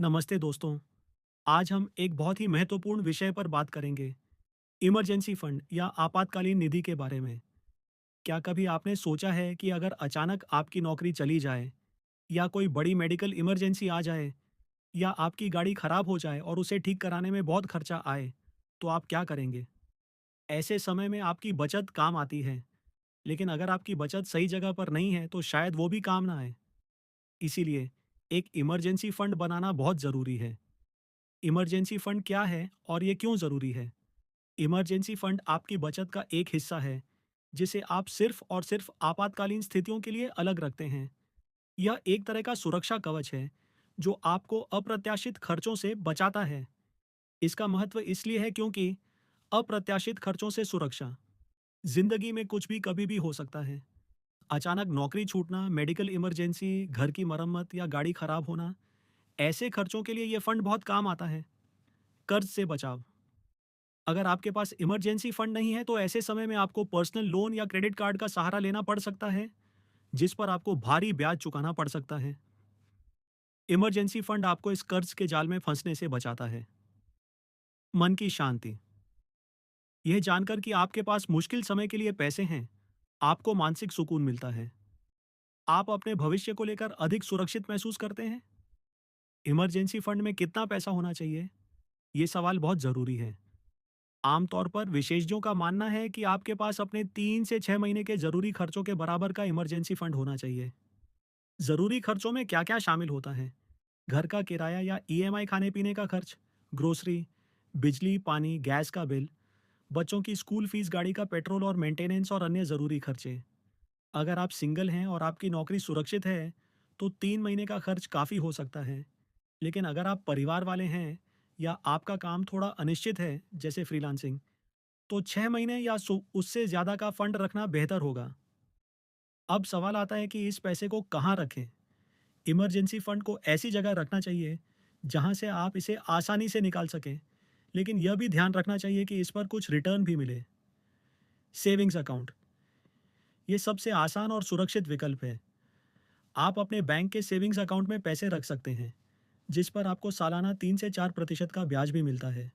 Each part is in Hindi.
नमस्ते दोस्तों। आज हम एक बहुत ही महत्वपूर्ण विषय पर बात करेंगे। इमरजेंसी फंड या आपातकालीन निधि के बारे में। क्या कभी आपने सोचा है कि अगर अचानक आपकी नौकरी चली जाए या कोई बड़ी मेडिकल इमरजेंसी आ जाए या आपकी गाड़ी खराब हो जाए और उसे ठीक कराने में बहुत खर्चा आए, तो आप क्या करेंगे? ऐसे समय में आपकी बचत काम आती है, लेकिन अगर आपकी बचत सही जगह पर नहीं है तो शायद वो भी काम ना आए। इसीलिए एक इमरजेंसी फंड बनाना बहुत ज़रूरी है। इमरजेंसी फंड क्या है और ये क्यों ज़रूरी है? इमरजेंसी फंड आपकी बचत का एक हिस्सा है, जिसे आप सिर्फ और सिर्फ आपातकालीन स्थितियों के लिए अलग रखते हैं। यह एक तरह का सुरक्षा कवच है, जो आपको अप्रत्याशित खर्चों से बचाता है। इसका महत्व इसलिए है क्योंकि अप्रत्याशित खर्चों से सुरक्षा। जिंदगी में कुछ भी कभी भी हो सकता है। अचानक नौकरी छूटना, मेडिकल इमरजेंसी, घर की मरम्मत या गाड़ी खराब होना, ऐसे खर्चों के लिए यह फंड बहुत काम आता है। कर्ज से बचाव। अगर आपके पास इमरजेंसी फंड नहीं है तो ऐसे समय में आपको पर्सनल लोन या क्रेडिट कार्ड का सहारा लेना पड़ सकता है, जिस पर आपको भारी ब्याज चुकाना पड़ सकता है। इमरजेंसी फंड आपको इस कर्ज के जाल में फंसने से बचाता है। मन की शांति। यह जानकर कि आपके पास मुश्किल समय के लिए पैसे हैं, आपको मानसिक सुकून मिलता है। आप अपने भविष्य को लेकर अधिक सुरक्षित महसूस करते हैं। इमरजेंसी फंड में कितना पैसा होना चाहिए, ये सवाल बहुत जरूरी है। आमतौर पर विशेषज्ञों का मानना है कि आपके पास अपने 3 से 6 महीने के जरूरी खर्चों के बराबर का इमरजेंसी फंड होना चाहिए। जरूरी खर्चों में क्या क्या शामिल होता है? घर का किराया या ईएमआई, खाने पीने का खर्च, ग्रोसरी, बिजली पानी गैस का बिल, बच्चों की स्कूल फीस, गाड़ी का पेट्रोल और मेंटेनेंस और अन्य जरूरी खर्चे। अगर आप सिंगल हैं और आपकी नौकरी सुरक्षित है तो 3 महीने का खर्च काफ़ी हो सकता है। लेकिन अगर आप परिवार वाले हैं या आपका काम थोड़ा अनिश्चित है, जैसे फ्रीलांसिंग, तो 6 महीने या उससे ज़्यादा का फंड रखना बेहतर होगा। अब सवाल आता है कि इस पैसे को कहाँ रखें। इमरजेंसी फंड को ऐसी जगह रखना चाहिए जहाँ से आप इसे आसानी से निकाल सकें, लेकिन यह भी ध्यान रखना चाहिए कि इस पर कुछ रिटर्न भी मिले। सेविंग्स अकाउंट, ये सबसे आसान और सुरक्षित विकल्प है। आप अपने बैंक के सेविंग्स अकाउंट में पैसे रख सकते हैं, जिस पर आपको सालाना 3 से 4% का ब्याज भी मिलता है।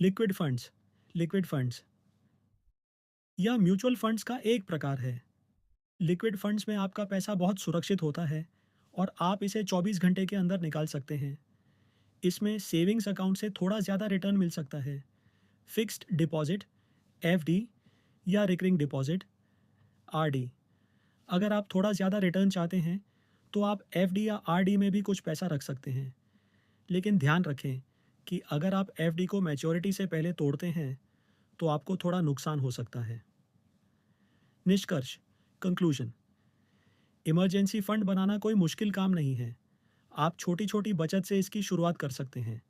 लिक्विड फंड्स, लिक्विड फंड्स, यह म्यूचुअल फंड्स का एक प्रकार है। लिक्विड फंड्स में आपका पैसा बहुत सुरक्षित होता है और आप इसे 24 घंटे के अंदर निकाल सकते हैं। इसमें सेविंग्स अकाउंट से थोड़ा ज़्यादा रिटर्न मिल सकता है। फिक्स्ड डिपॉजिट, एफडी या रिकरिंग डिपॉजिट, आरडी। अगर आप थोड़ा ज़्यादा रिटर्न चाहते हैं तो आप एफडी या आरडी में भी कुछ पैसा रख सकते हैं। लेकिन ध्यान रखें कि अगर आप एफडी को मैच्योरिटी से पहले तोड़ते हैं तो आपको थोड़ा नुकसान हो सकता है। निष्कर्ष, कंक्लूजन, इमरजेंसी फंड बनाना कोई मुश्किल काम नहीं है। आप छोटी छोटी बचत से इसकी शुरुआत कर सकते हैं।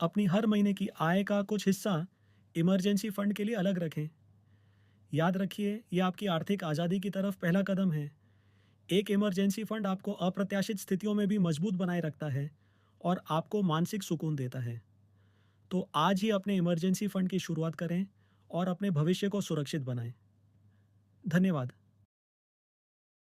अपनी हर महीने की आय का कुछ हिस्सा इमरजेंसी फंड के लिए अलग रखें। याद रखिए, यह आपकी आर्थिक आज़ादी की तरफ पहला कदम है। एक इमरजेंसी फंड आपको अप्रत्याशित स्थितियों में भी मजबूत बनाए रखता है और आपको मानसिक सुकून देता है। तो आज ही अपने इमरजेंसी फंड की शुरुआत करें और अपने भविष्य को सुरक्षित बनाएं। धन्यवाद।